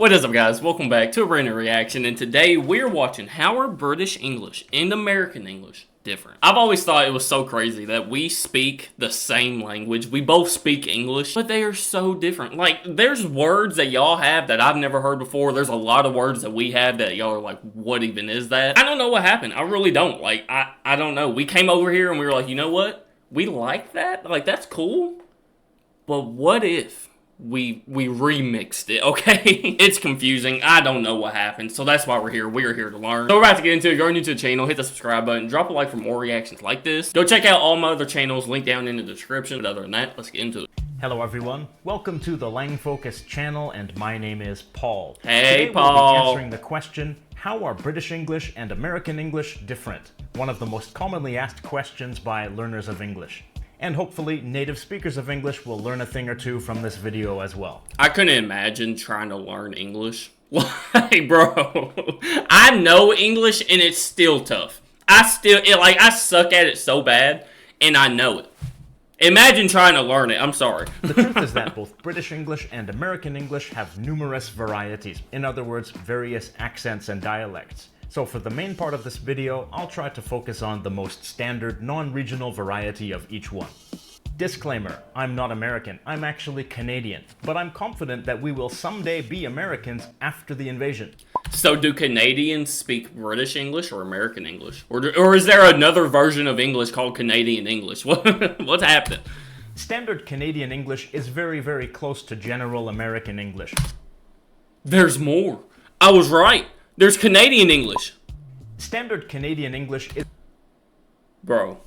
What is up, guys? Welcome back to a brand new reaction, and today we're watching how are British English and American English different. I've always thought it was so crazy that we speak the same language. We both speak English, but they are so different. Like, there's words that y'all have that I've never heard before. There's a lot of words that we have that y'all are like, what even is that? I don't know what happened. I really don't. Like, I don't know. We came over here and we were like, you know what? We like that? Like, that's cool. But what if we remixed it, okay? It's confusing. I don't know what happened, so that's why we're here. We're here to learn. So we're about to get into it. Go new to the channel, hit the subscribe button, drop a like for more reactions like this. Go check out all my other channels, link down in the description. But other than that, let's get into it. Hello everyone, welcome to the Lang Focus channel, and my name is Paul. Hey, Today Paul. We'll be answering the question, how are British English and American English different? One of the most commonly asked questions by learners of English. And hopefully, native speakers of English will learn a thing or two from this video as well. I couldn't imagine trying to learn English. Like, bro, I know English and it's still tough. I suck at it so bad, and I know it. Imagine trying to learn it. I'm sorry. The truth is that both British English and American English have numerous varieties. In other words, various accents and dialects. So for the main part of this video, I'll try to focus on the most standard, non-regional variety of each one. Disclaimer, I'm not American, I'm actually Canadian, but I'm confident that we will someday be Americans after the invasion. So do Canadians speak British English or American English? Or is there another version of English called Canadian English? What's happening? Standard Canadian English is very, very close to general American English. There's more. I was right. There's Canadian English. Standard Canadian English is... Bro.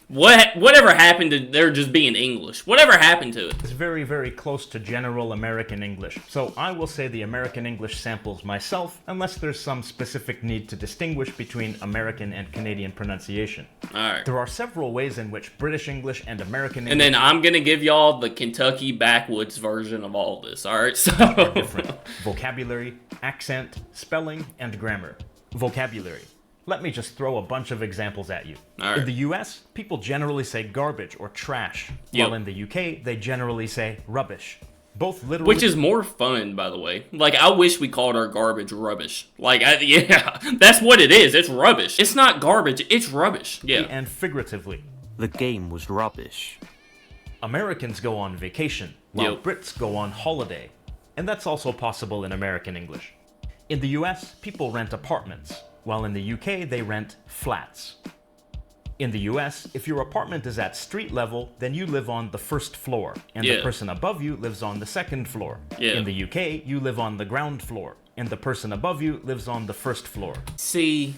Whatever happened to there just being English? Whatever happened to it? It's very, very close to general American English. So I will say the American English samples myself, unless there's some specific need to distinguish between American and Canadian pronunciation. Alright. There are several ways in which British English and American English... And then I'm gonna give y'all the Kentucky backwoods version of all this, alright? So... are different. Vocabulary, accent, spelling, and grammar. Vocabulary. Let me just throw a bunch of examples at you. All right. In the US, people generally say garbage or trash, Yep. while in the UK, they generally say rubbish. Both literally... Which is more fun, by the way. Like, I wish we called our garbage rubbish. Like, yeah, that's what it is. It's rubbish. It's not garbage, it's rubbish. Yeah. And figuratively. The game was rubbish. Americans go on vacation, while Yep. Brits go on holiday. And that's also possible in American English. In the US, people rent apartments, while in the UK, they rent flats. In the US, if your apartment is at street level, then you live on the first floor, and Yeah. the person above you lives on the second floor. Yeah. In the UK, you live on the ground floor, and the person above you lives on the first floor. See,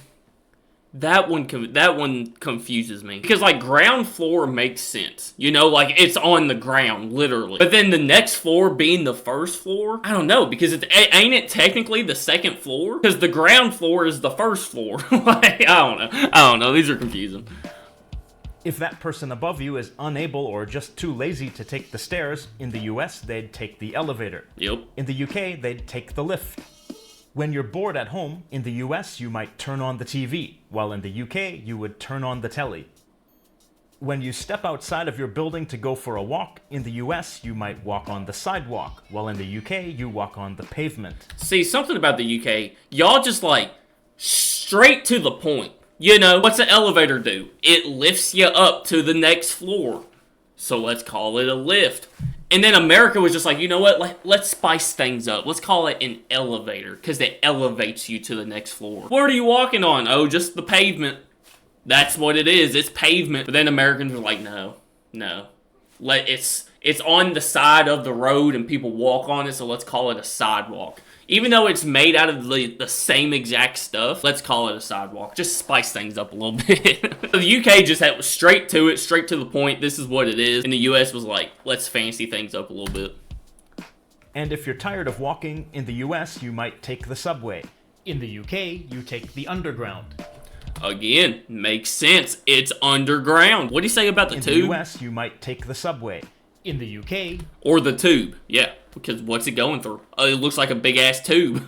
that one confuses me. Because, like, ground floor makes sense. You know, like, it's on the ground, literally. But then the next floor being the first floor? I don't know, because ain't it technically the second floor? Because the ground floor is the first floor. Like, I don't know. These are confusing. If that person above you is unable or just too lazy to take the stairs, in the US, they'd take the elevator. Yep. In the UK, they'd take the lift. When you're bored at home, in the US, you might turn on the TV, while in the UK, you would turn on the telly. When you step outside of your building to go for a walk, in the US, you might walk on the sidewalk, while in the UK, you walk on the pavement. See, something about the UK, y'all just, like, straight to the point. You know, what's an elevator do? It lifts you up to the next floor. So let's call it a lift. And then America was just like, you know what? Let's spice things up. Let's call it an elevator, because it elevates you to the next floor. What are you walking on? Oh, just the pavement. That's what it is. It's pavement. But then Americans were like, no. It's on the side of the road and people walk on it, so let's call it a sidewalk. Even though it's made out of the same exact stuff, let's call it a sidewalk. Just spice things up a little bit. The UK just had straight to it, straight to the point. This is what it is. And the US was like, let's fancy things up a little bit. And if you're tired of walking, in the US, you might take the subway. In the UK, you take the underground. Again, makes sense. It's underground. What do you say about the tube? In the US, you might take the subway. In the UK... Or the tube, yeah. Because what's it going through? It looks like a big-ass tube.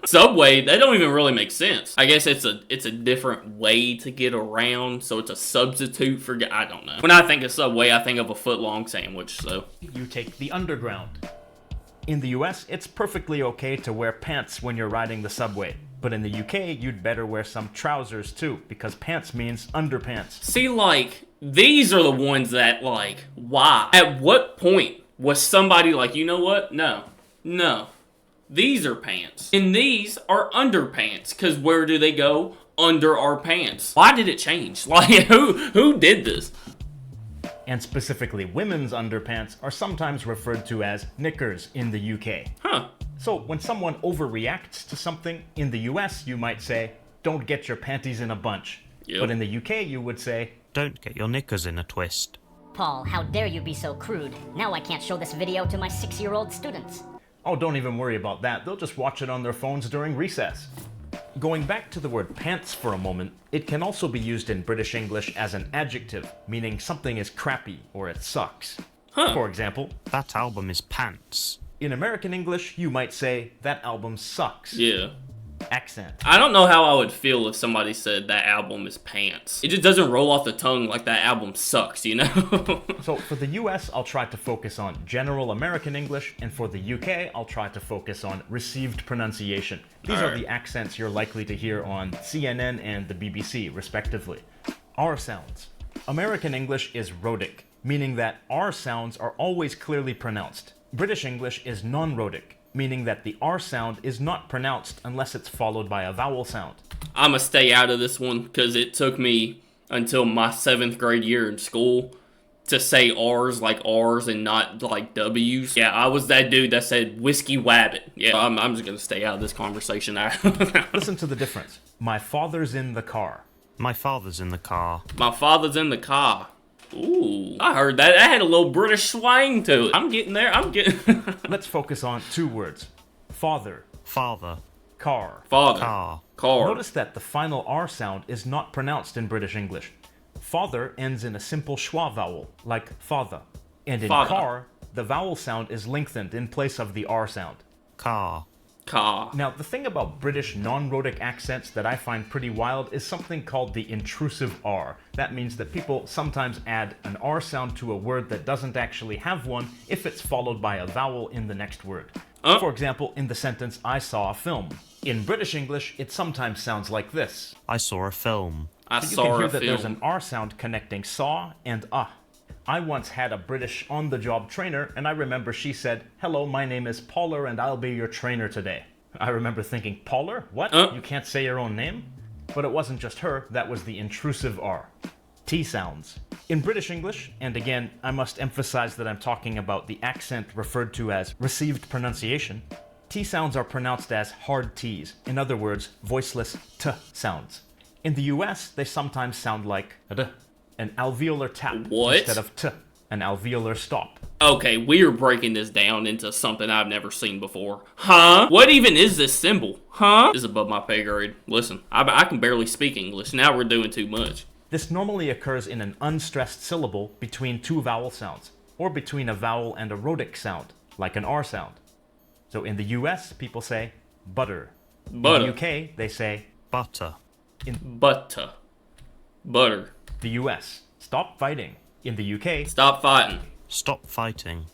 Subway, that don't even really make sense. I guess it's a different way to get around, so it's a substitute for... I don't know. When I think of Subway, I think of a foot-long sandwich, so... You take the underground. In the US, it's perfectly okay to wear pants when you're riding the subway. But in the UK, you'd better wear some trousers too, because pants means underpants. See, like, these are the ones that, like, why? At what point was somebody like, you know what? No. These are pants. And these are underpants. Because where do they go? Under our pants. Why did it change? Like, who did this? And specifically, women's underpants are sometimes referred to as knickers in the UK. Huh. So when someone overreacts to something, in the US you might say, don't get your panties in a bunch. Yep. But in the UK you would say, Don't get your knickers in a twist. Paul, how dare you be so crude? Now I can't show this video to my 6-year-old students. oh, don't even worry about that, they'll just watch it on their phones during recess. Going back to the word pants for a moment, it can also be used in British English as an adjective, meaning something is crappy or it sucks. Huh. For example, That album is pants. in American English, you might say, that album sucks. Yeah. Accent. I don't know how I would feel if somebody said that album is pants. It just doesn't roll off the tongue like that album sucks, you know? So for the US, I'll try to focus on general American English, and for the UK, I'll try to focus on received pronunciation. These are Alright. the accents you're likely to hear on CNN and the BBC, respectively. R sounds. American English is rhotic, meaning that R sounds are always clearly pronounced. British English is non-rhotic, meaning that the R sound is not pronounced unless it's followed by a vowel sound. I'ma stay out of this one because it took me until my 7th grade year in school to say R's like R's and not like W's. Yeah, I was that dude that said whiskey wabbit. Yeah, I'm just gonna stay out of this conversation. Listen to the difference. My father's in the car. My father's in the car. My father's in the car. Ooh, I heard that. That had a little British swang to it. I'm getting there. Let's focus on two words. Father, Father. car. Father. Car. Car. Notice that the final R sound is not pronounced in British English. Father ends in a simple schwa vowel, like father. And in Father. car, the vowel sound is lengthened in place of the R sound. Car. Car. Now, the thing about British non-rhotic accents that I find pretty wild is something called the intrusive R. That means that people sometimes add an R sound to a word that doesn't actually have one if it's followed by a vowel in the next word. For example, in the sentence, I saw a film. In British English, it sometimes sounds like this. I saw a film. I So you saw can hear a that there's an film. R sound connecting saw and ah. I once had a British on-the-job trainer, and I remember she said, "Hello, my name is Paula, and I'll be your trainer today." I remember thinking, Paula? What? You can't say your own name? But it wasn't just her, that was the intrusive R. T sounds. In British English, and again, I must emphasize that I'm talking about the accent referred to as received pronunciation, T sounds are pronounced as hard Ts, in other words, voiceless T sounds. In the US, they sometimes sound like D, an alveolar tap What? instead of T, an alveolar stop. Okay, we are breaking this down into something I've never seen before. Huh? What even is this symbol? Huh? This is above my pay grade. Listen, I can barely speak English. Now we're doing too much. This normally occurs in an unstressed syllable between two vowel sounds, or between a vowel and a rhotic sound, like an R sound. So in the US, people say butter. Butter. In the UK, they say Butter. Butter. Butter. the US. Stop fighting. In the UK, Stop fighting. Stop fighting.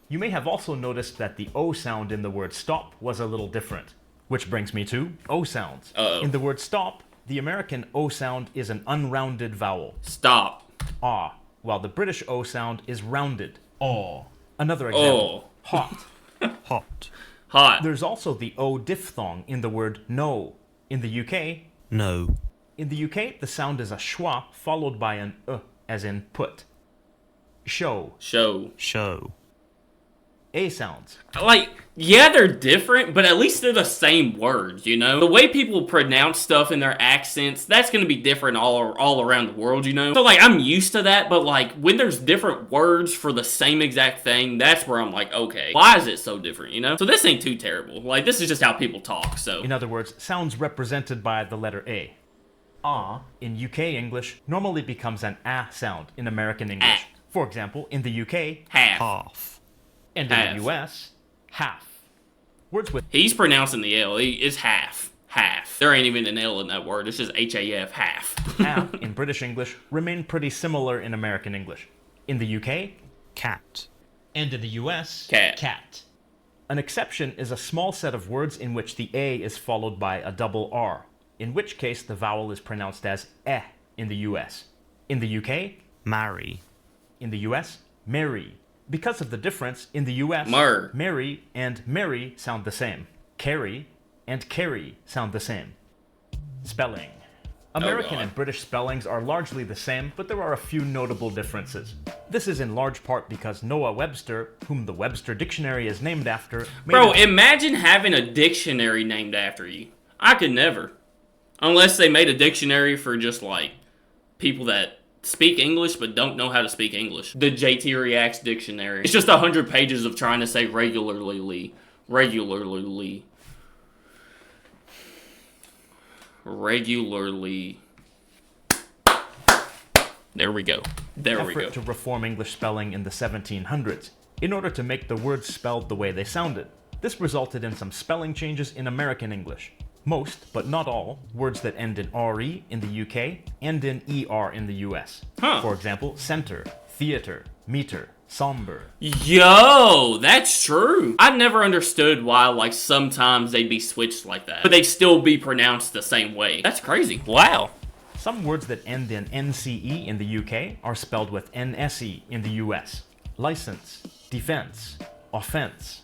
you may have also noticed that the O sound in the word stop was a little different. Which brings me to O sounds. Uh-oh. In the word stop, the American O sound is an unrounded vowel, Stop. ah, while the British O sound is rounded, aw. Another example, hot. Hot. Hot. There's also the O diphthong in the word no. In the UK, No. the sound is a schwa followed by an as in put. Show. Show. Show. A sounds. Like, yeah, they're different, but at least they're the same words, you know? The way people pronounce stuff in their accents, that's gonna be different all around the world, you know? So, like, I'm used to that, but, like, when there's different words for the same exact thing, that's where I'm like, okay, why is it so different, you know? So this ain't too terrible. Like, this is just how people talk, so. In other words, sounds represented by the letter A. Ah in UK English normally becomes an ah sound in American English. For example, in the UK, Half. Half. and in Half. the US, half. Words with He's pronouncing the L. It's half. Half. There ain't even an L in that word. It's just H-A-F. Half. half in British English remain pretty similar in American English. In the UK, Cat. and in the US, Cat. cat. An exception is a small set of words in which the A is followed by a double R, in which case the vowel is pronounced as eh in the US. In the UK, marry, in the US, marry. Because of the difference, in the US, Mary and Mary sound the same. Carry and carry sound the same. Spelling. American and British spellings are largely the same, but there are a few notable differences. This is in large part because Noah Webster, whom the Webster Dictionary is named after... Bro, imagine having a dictionary named after you. I could never. Unless they made a dictionary for just, like, people that speak English but don't know how to speak English. The JTReacts dictionary. It's just 100 pages of trying to say regularly. Regularly. There we go. Effort to reform English spelling in the 1700s in order to make the words spelled the way they sounded. This resulted in some spelling changes in American English. Most, but not all, words that end in RE in the UK end in ER in the US. For example, center, theater, meter, somber. Yo, that's true. I never understood why, like, sometimes they'd be switched like that, but they'd still be pronounced the same way. That's crazy. Wow. Some words that end in NCE in the UK are spelled with NSE in the US. License, defense, offense.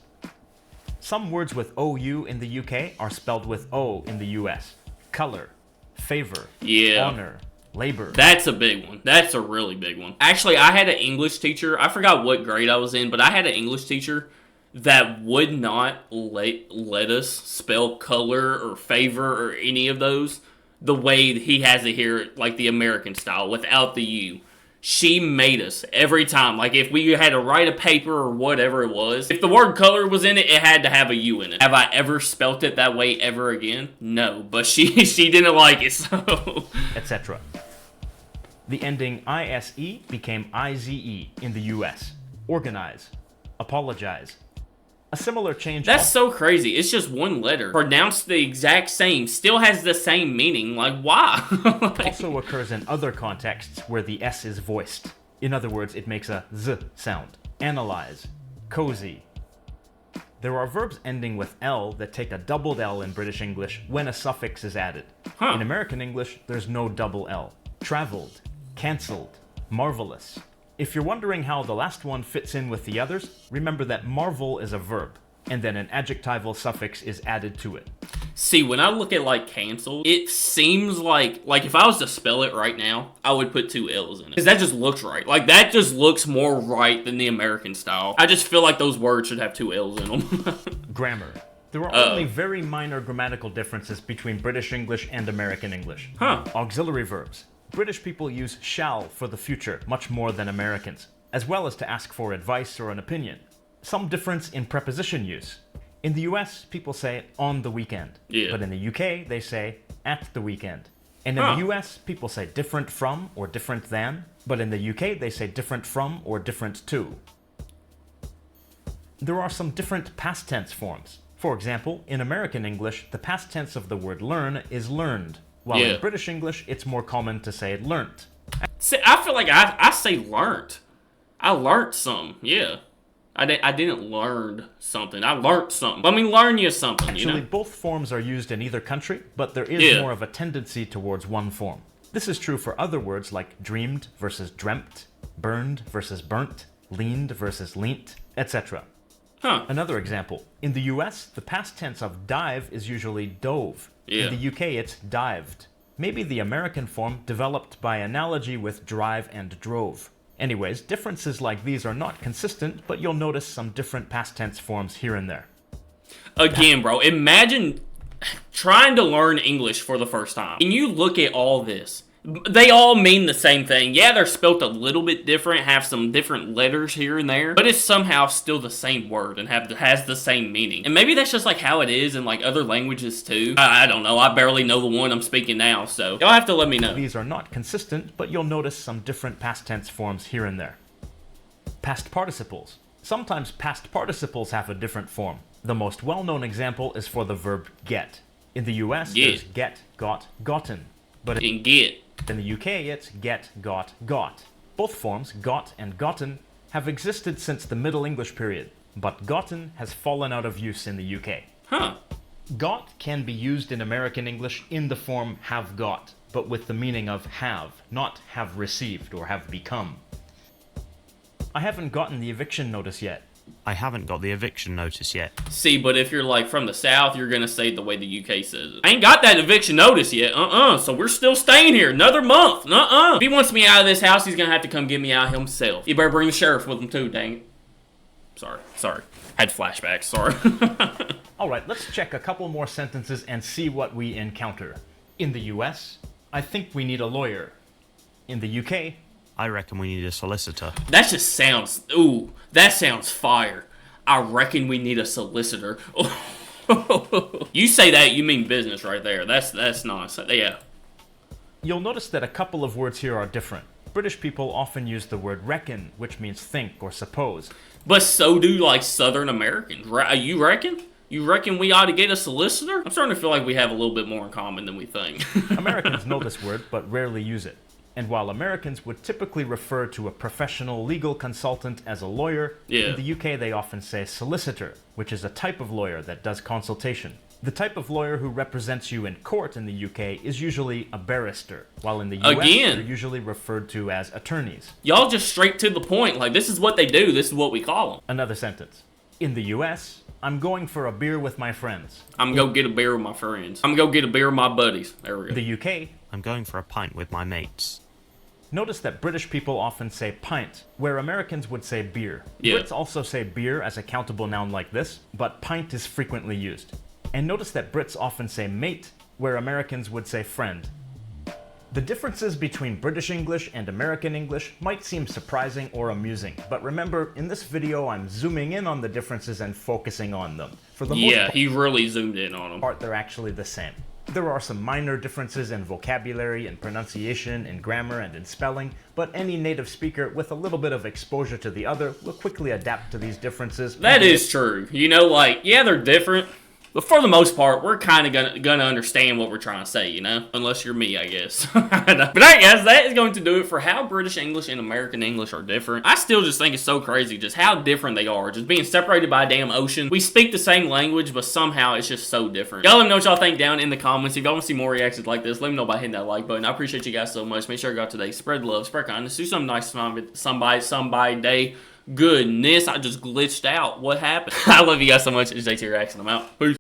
Some words with OU in the UK are spelled with O in the US. Color, favor, honor, labor. That's a big one. That's a really big one. Actually, I had an English teacher. I forgot what grade I was in, but I had an English teacher that would not let us spell color or favor or any of those the way he has it here, like the American style, without the U. She made us every time. Like, if we had to write a paper or whatever it was, if the word color was in it, it had to have a U in it. Have I ever spelt it that way ever again? No, but she didn't like it, so... etc. The ending ISE became IZE in the US. Organize, apologize. A similar change... That's so crazy. It's just one letter. Pronounced the exact same. Still has the same meaning. Like, why? Also occurs in other contexts where the S is voiced. In other words, it makes a Z sound. Analyze. Cozy. There are verbs ending with L that take a doubled L in British English when a suffix is added. In American English, there's no double L. Traveled. Cancelled. Marvelous. If you're wondering how the last one fits in with the others, remember that marvel is a verb, and then an adjectival suffix is added to it. See, when I look at, like, cancel, it seems like if I was to spell it right now, I would put 2 L's in it. Because that just looks right. Like, that just looks more right than the American style. I just feel like those words should have 2 L's in them. Grammar. There are only very minor grammatical differences between British English and American English. Auxiliary verbs. British people use shall for the future much more than Americans, as well as to ask for advice or an opinion. Some difference in preposition use. In the US, people say on the weekend, but in the UK, they say at the weekend. And in the US, people say different from or different than, but in the UK, they say different from or different to. There are some different past tense forms. For example, in American English, the past tense of the word learn is learned, while in British English, it's more common to say learnt. See, I feel like I say learnt. I learnt something, I didn't learn something. I learnt something. I mean, learn you something, Actually, you know? both forms are used in either country, but there is more of a tendency towards one form. This is true for other words like dreamed versus dreamt, burned versus burnt, leaned versus leant, etc. Another example. In the US, the past tense of dive is usually dove. In the UK, it's dived. Maybe the American form developed by analogy with drive and drove. Anyways, differences like these are not consistent, but you'll notice some different past tense forms here and there. Again, bro, imagine trying to learn English for the first time. And you look at all this. They all mean the same thing. Yeah, they're spelt a little bit different, have some different letters here and there, but it's somehow still the same word and has the same meaning. And maybe that's just like how it is in like other languages too. I don't know. I barely know the one I'm speaking now, so y'all have to let me know. These are not consistent, but you'll notice some different past tense forms here and there. Past participles. Sometimes past participles have a different form. The most well-known example is for the verb get. In the US, there's get, got, gotten. But in the UK, it's get, got, got. Both forms, got and gotten, have existed since the Middle English period. but gotten has fallen out of use in the UK. Huh. Got can be used in American English in the form have got, but with the meaning of have, not have received or have become. I haven't gotten the eviction notice yet. I haven't got the eviction notice yet. See, but if you're like from the South, you're gonna say it the way the UK says it. I ain't got that eviction notice yet. So we're still staying here another month. If he wants me out of this house, he's gonna have to come get me out himself. You better bring the sheriff with him too, dang it. Sorry. Had flashbacks, sorry. Alright, let's check a couple more sentences and see what we encounter. In the US, I think we need a lawyer. In the UK, I reckon we need a solicitor. That just sounds, ooh, that sounds fire. I reckon we need a solicitor. You say that, you mean business right there. That's nice. Yeah. you'll notice that a couple of words here are different. British people often use the word reckon, which means think or suppose. But so do, like, Southern Americans. You reckon? You reckon we ought to get a solicitor? I'm starting to feel like we have a little bit more in common than we think. Americans know this word, but rarely use it. And while Americans would typically refer to a professional legal consultant as a lawyer, in the UK they often say solicitor, which is a type of lawyer that does consultation. The type of lawyer who represents you in court in the UK is usually a barrister, while in the US they're usually referred to as attorneys. Y'all just straight to the point, like this is what they do, this is what we call them. Another sentence. In the US, I'm going for a beer with my friends. I'm gonna go get a beer with my friends. I'm gonna go get a beer with my buddies. There we go. The UK, I'm going for a pint with my mates. Notice that British people often say pint, where Americans would say beer. Brits also say beer as a countable noun like this, but pint is frequently used. And notice that Brits often say mate, where Americans would say friend. The differences between British English and American English might seem surprising or amusing, but remember, in this video I'm zooming in on the differences and focusing on them. For the most he really zoomed in on them. part, they're actually the same. There are some minor differences in vocabulary, in pronunciation, in grammar, and in spelling, but any native speaker with a little bit of exposure to the other will quickly adapt to these differences. That is true. You know, like, yeah, they're different, but for the most part, we're kind of gonna understand what we're trying to say, you know? Unless you're me, I guess. But I guess that is going to do it for how British English and American English are different. I still just think it's so crazy just how different they are. Just being separated by a damn ocean. We speak the same language, but somehow it's just so different. Y'all let me know what y'all think down in the comments. If y'all want to see more reactions like this, let me know by hitting that like button. I appreciate you guys so much. Make sure you go out today. Spread love, spread kindness. Do something nice for somebody day. Goodness, I just glitched out. What happened? I love you guys so much. It's JTReacts and I'm out. Peace.